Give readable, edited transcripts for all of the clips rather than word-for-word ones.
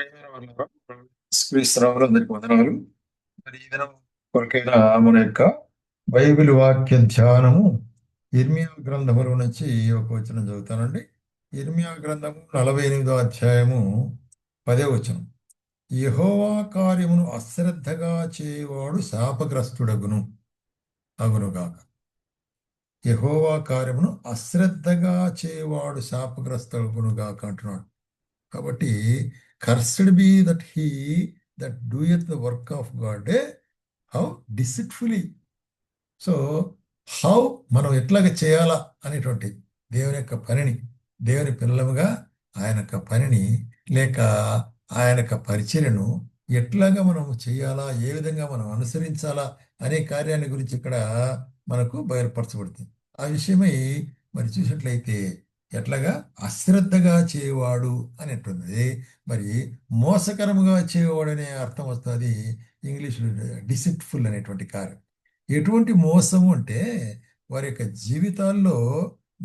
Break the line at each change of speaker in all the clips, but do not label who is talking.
ప్రియమైన వాళ్ళారా, క్రీస్తునామందరికి వందనాలు. మరి ఈ దినం కొరకైన మన యొక్క బైబిల్ వాక్య ధ్యానము ఇర్మియా గ్రంథములో నుంచి ఒక వచనం చదువుతానండి. ఇర్మియా గ్రంథము 48వ అధ్యాయము 10వ వచనం. యెహోవా కార్యమును అశ్రద్ధగా చేయవాడు శాపగ్రస్తుడగును అగునుగాక. యెహోవా కార్యమును అశ్రద్ధగా చేయవాడు శాపగ్రస్తుడగునుగాక అంటున్నాడు. కాబట్టి cursed be that he that doeth the work of God, how deceitfully. So how మనం ఎట్లాగ చేయాలా అనేటువంటి దేవుని యొక్క పనిని, దేవుని పిల్లలుగా ఆయన యొక్క పనిని లేక ఆయన యొక్క పరిచర్యను ఎట్లాగా మనం చేయాలా, ఏ విధంగా మనం అనుసరించాలా అనే కార్యాన్ని గురించి ఇక్కడ మనకు బయలుపరచబడుతుంది. ఆ విషయమై మరి చూసినట్లయితే ఎట్లాగా అశ్రద్ధగా చేయవాడు అనేటువంటిది, మరి మోసకరముగా చేయవాడు అనే అర్థం వస్తుంది. ఇంగ్లీష్లో డిసిట్ఫుల్ అనేటువంటి కార్యం. ఎటువంటి మోసము అంటే వారి యొక్క జీవితాల్లో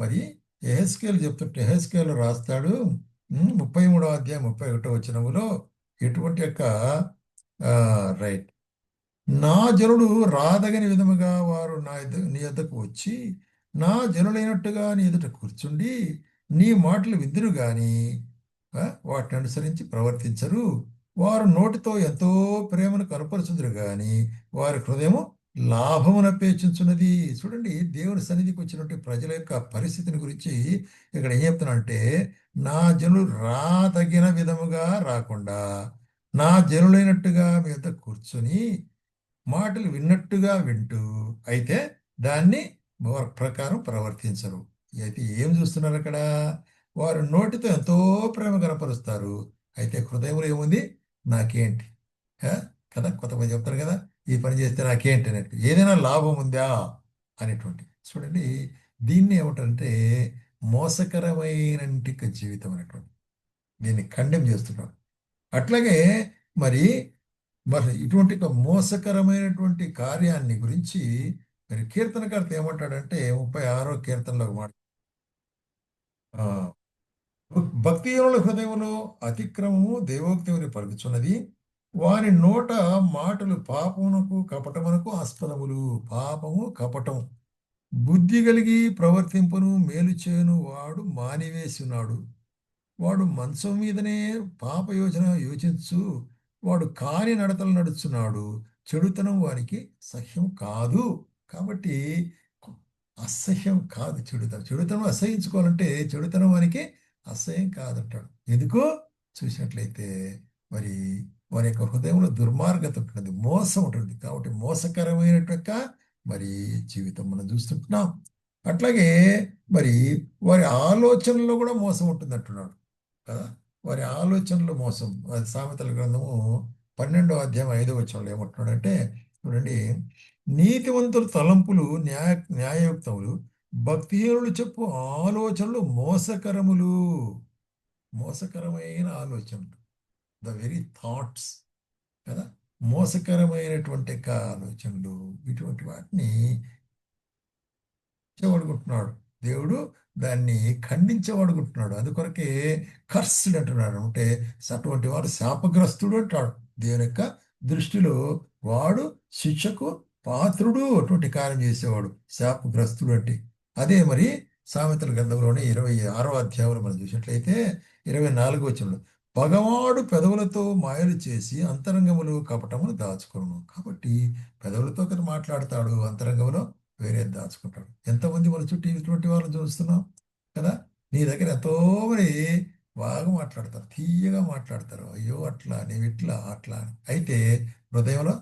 మరి యెహెజ్కేలు చెప్తుంటే యెహెజ్కేలు రాస్తాడు 33వ అధ్యాయం 31వ వచనములో ఎటువంటి యొక్క రైట్, నా జనుడు రాదగని విధముగా వారు నీ యొద్దకు వచ్చి నా జనులైనట్టుగా నీ ఎదుట కూర్చుండి నీ మాటలు విందురు గాని వాటిని అనుసరించి ప్రవర్తించరు. వారు నోటితో ఎంతో ప్రేమను కనపరుచుదురు గాని వారి హృదయము లాభమును అపేక్షించున్నది. చూడండి, దేవుని సన్నిధికి వచ్చినటువంటి ప్రజల యొక్క పరిస్థితిని గురించి ఇక్కడ ఏం చెప్తున్నానంటే, నా జనులు రాదగిన విధముగా రాకుండా నా జనులైనట్టుగా మీద కూర్చొని మాటలు విన్నట్టుగా వింటూ అయితే దాన్ని వారి ప్రకారం ప్రవర్తించరు. అయితే ఏం చూస్తున్నారు అక్కడ? వారు నోటితో ఎంతో ప్రేమ కనపరుస్తారు, అయితే హృదయంలో ఏముంది? నాకేంటి ఆ? కదా, కొంతమంది చెప్తారు కదా, ఈ పని చేస్తే నాకేంటి అన్నట్టు, ఏదైనా లాభం ఉందా అనేటువంటి. చూడండి, దీన్ని ఏమిటంటే మోసకరమైన జీవితం అనేటువంటి దీన్ని కండెమ్ చేస్తున్నాడు. అట్లాగే మరి మరి ఇటువంటి ఒక మోసకరమైనటువంటి కార్యాన్ని గురించి మరి కీర్తనకర్త ఏమంటాడంటే 36వ కీర్తనలో ఒక మాట, ఆ, భక్తిహీనుల హృదయములో అతిక్రమము దేవోక్తిని పలుకుచున్నది, వారి నోట మాటలు పాపమునకు కపటమునకు ఆస్పదములు. పాపము కపటము, బుద్ధి కలిగి ప్రవర్తింపును మేలు చేయను వాడు మానివేసినాడు. వాడు మంచం మీదనే పాప యోచన యోచించు, వాడు కాని నడతలు నడుచున్నాడు. చెడుతనం వానికి సహ్యం కాదు. కాబట్టి అసహ్యం కాదు చెడుతనం. చెడుతనం అసహించుకోవాలంటే చెడుతనం వానికి అసహ్యం కాదంటాడు. ఎందుకు చూసినట్లయితే మరి వారి యొక్క హృదయంలో దుర్మార్గత ఉంటుంది, మోసం ఉంటుంది. కాబట్టి మోసకరమైనటువంటి మరి జీవితం మనం చూస్తుంటున్నాం. అట్లాగే మరి వారి ఆలోచనలో కూడా మోసం ఉంటుంది అంటున్నాడు కదా. వారి ఆలోచనలు మోసం. అది సామెతల గ్రంథము 12వ అధ్యాయం 5వ వచనంలో ఏమంటున్నాడంటే, చూడండి, నీతివంతుల తలంపులు న్యాయయుక్తములు, భక్తిహీనులు చెప్పు ఆలోచనలు మోసకరములు. మోసకరమైన ఆలోచనలు, ద వెరీ థాట్స్ కదా, మోసకరమైనటువంటి ఆలోచనలు, ఇటువంటి వాటిని ఖండించబడుకుంటున్నాడు దేవుడు, దాన్ని ఖండించబడుకుంటున్నాడు. అందుకొరకే కర్స్డ్ అంటున్నాడు. అంటే అటువంటి వాడు శాపగ్రస్తుడు అంటాడు. దేవుని యొక్క దృష్టిలో వాడు శిక్షకు పాత్రుడు. అటువంటి కార్యం చేసేవాడు శాపగ్రస్తుడు అంటే. అదే మరి సామెతల గ్రంథంలోనే 26వ అధ్యాయంలో మనం చూసినట్లయితే 24వ వచనంలో, పగవాడు పెదవులతో మాయలు చేసి అంతరంగములు కపటమును దాచుకును. కాబట్టి పెదవులతో కదా మాట్లాడతాడు, అంతరంగంలో వేరే దాచుకుంటాడు. ఎంతమంది మన చుట్టూ ఇటువంటి వాళ్ళని చూస్తున్నాం కదా. నీ దగ్గర ఎంతో మరి బాగా మాట్లాడతారు, తీయగా మాట్లాడతారు, అయ్యో అట్లా నీవు ఇట్లా అట్లా అని. అయితే హృదయంలో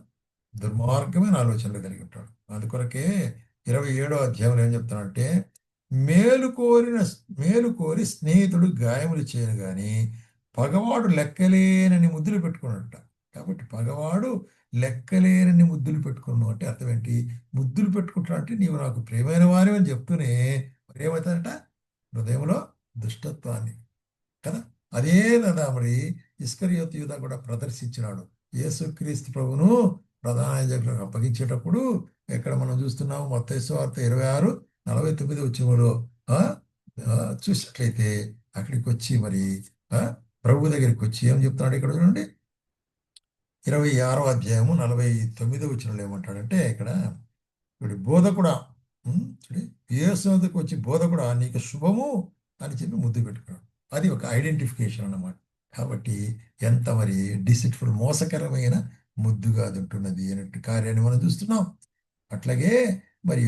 దుర్మార్గమైన ఆలోచనలు కలిగి ఉంటాడు. అందుకొరకే 27వ అధ్యాయంలో ఏం చెప్తానంటే, మేలు కోరి స్నేహితుడు గాయములు చేయను గాని పగవాడు లెక్కలేనని ముద్దులు పెట్టుకున్నట్ట. కాబట్టి పగవాడు లెక్కలేనని ముద్దులు పెట్టుకున్నావు అంటే అర్థం ఏంటి? ముద్దులు పెట్టుకుంటున్నా అంటే నీవు నాకు ప్రియమైన వారి అని చెప్తూనే మరి ఏమవుతాడట? హృదయంలో దుష్టత్వాన్ని కదా. అదే కదా మరి ఇస్కరియోతు యూదా కూడా ప్రదర్శించినాడు. యేసుక్రీస్తు ప్రభును ప్రధాన యాజకులకు అప్పగించేటప్పుడు ఎక్కడ మనం చూస్తున్నాము, మత్తయి సువార్త 26:49 వచ్చేవాడు చూసినట్లయితే అక్కడికి వచ్చి మరి ప్రభు దగ్గరికి వచ్చి ఏం చెప్తున్నాడు ఇక్కడ చూడండి. 26వ అధ్యాయము 49వ వచనంలో ఏమంటాడంటే ఇక్కడ ఇప్పుడు బోధకుడా, చూడు, యేసు వద్దకు వచ్చి బోధకుడా నీకు శుభము అని చెప్పి ముద్దు పెట్టుకున్నాడు. అది ఒక ఐడెంటిఫికేషన్ అన్నమాట. కాబట్టి ఎంత మరి డిసిట్ఫుల్, మోసకరమైన ముద్దుగా అది ఉంటున్నది అనే కార్యాన్ని మనం చూస్తున్నాం. అట్లాగే మరి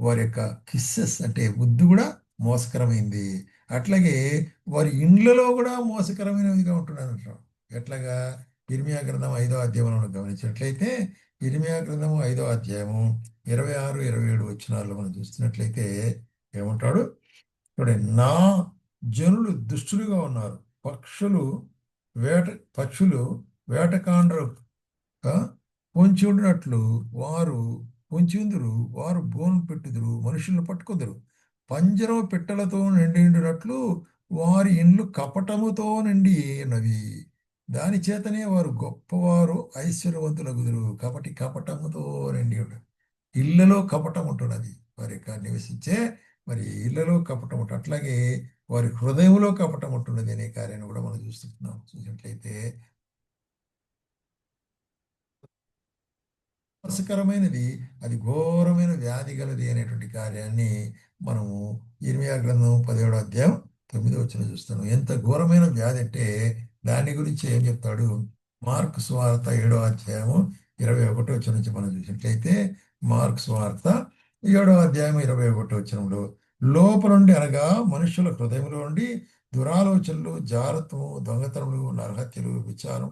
వారి యొక్క కిస్సెస్ అంటే ముద్దు కూడా మోసకరమైంది. అట్లాగే వారి ఇండ్లలో కూడా మోసకరమైనవిగా ఉంటున్నారు అంటారు. ఎట్లాగా? ఇర్మియా గ్రంథం 5వ అధ్యాయంలో మనం గమనించినట్లయితే, ఇర్మియా గ్రంథము 5వ అధ్యాయము 26, 27 వచనాల్లో మనం చూస్తున్నట్లయితే ఏమంటాడు చూడండి. నా జనులు దుష్టులుగా ఉన్నారు, పక్షులు వేట పక్షులు వేటకాండ్రు పొంచి ఉండినట్లు వారు పొంచి ఉందురు, వారు బోను పెట్టుదురు, మనుషులను పట్టుకుందరు. పంజరం పిట్టలతో నిండినట్లు వారి ఇండ్లు కపటముతో నిండి ఉన్నవి. దాని చేతనే వారు గొప్పవారు ఐశ్వర్యవంతులగుదురు. కపటి కపటముతో నిండి ఉండరు. ఇళ్లలో కపటం ఉంటున్నది వారి యొక్క నివసించే మరి ఇళ్లలో కపటం ఉంటుంది. అట్లాగే వారి హృదయంలో కపటం ఉంటున్నది అనే కార్యాన్ని కూడా మనం చూస్తున్నాం. చూసినట్లయితే మోసకరమైనది, అది ఘోరమైన వ్యాధి గలది అనేటువంటి కార్యాన్ని మనము ఇర్మియా గ్రంథం 17వ అధ్యాయం 9వ వచనం చూస్తాను. ఎంత ఘోరమైన వ్యాధి అంటే దాని గురించి ఏం చెప్తాడు? మార్కు సువార్త 7వ అధ్యాయము 21వ వచనం నుంచి మనం చూసినట్లయితే, మార్కు సువార్త 7వ అధ్యాయం 21వ వచనంలో లోపల నుండి అనగా మనుషుల హృదయంలో నుండి దురాలోచనలు, జారత్వము, దొంగతనములు, నరహత్యలు, విచారం,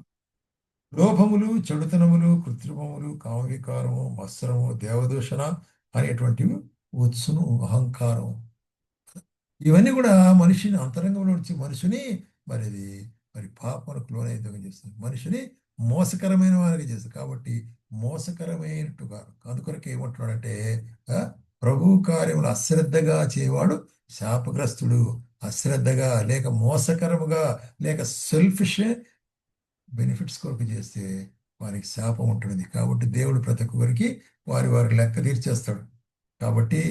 లోభములు, చెడుతనములు, కృత్రిమములు, కామవికారము, మత్సరము, దేవదూషణ అనేటువంటివి వచ్చును. అహంకారం, ఇవన్నీ కూడా మనిషిని అంతరంగంలో నుంచి మనిషిని మరి ఇది మరి పాపములకు లోనైదం చేస్తుంది, మనిషిని మోసకరమైన వారికి చేస్తుంది. కాబట్టి మోసకరమైనట్టుగా అందుకొరకు ఏమంటున్నాడంటే ఆ, ప్రభు కార్యములు అశ్రద్ధగా చేయవాడు శాపగ్రస్తుడు. అశ్రద్ధగా లేక మోసకరముగా లేక సెల్ఫిష్ బెనిఫిట్స్ కొరకు చేస్తే వారికి శాపం ఉంటుంది. కాబట్టి దేవుడు ప్రతి ఒక్కరికి వారి వారి లెక్క తీర్చేస్తాడు. కాబట్టి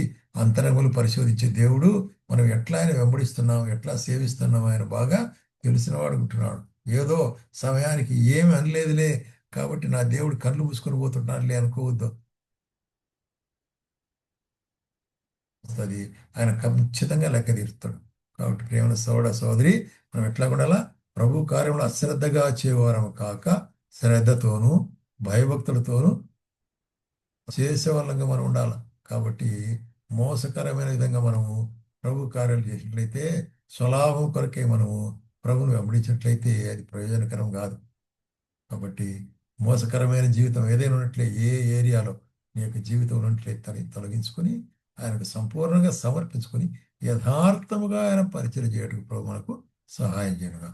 అంతరంగులు పరిశోధించే దేవుడు మనం ఎట్లా ఆయన వెంబడిస్తున్నాం, ఎట్లా సేవిస్తున్నాం ఆయన బాగా తెలిసిన వాడు ఉంటున్నాడు. ఏదో సమయానికి ఏమి అనలేదులే కాబట్టి నా దేవుడు కళ్ళు మూసుకొని పోతుంటారులే అనుకోవద్దు. వస్తుంది, ఆయన ఖచ్చితంగా లెక్క తీరుతాడు. కాబట్టి ప్రేమ సోదర సోదరి, మనం ఎట్లా ఉండాలా? ప్రభు కార్యములు అశ్రద్ధగా చేయవారము కాక శ్రద్ధతోనూ భయభక్తులతోనూ చేసేవాళ్ళంగా మనం ఉండాలి. కాబట్టి మోసకరమైన విధంగా మనము ప్రభు కార్యాలు చేసినట్లయితే, స్వలాభం కొరకే మనము ప్రభువును వెంబడించినట్లయితే అది ప్రయోజనకరం కాదు. కాబట్టి మోసకరమైన జీవితం ఏదైనా ఉన్నట్లే, ఏ ఏరియాలో నీ యొక్క జీవితం ఉన్నట్లయితే తొలగించుకొని ఆయనకు సంపూర్ణంగా సమర్పించుకొని యథార్థముగా ఆయన పరిచయం చేయడానికి ప్రభు మనకు సహాయం చేయనుగా.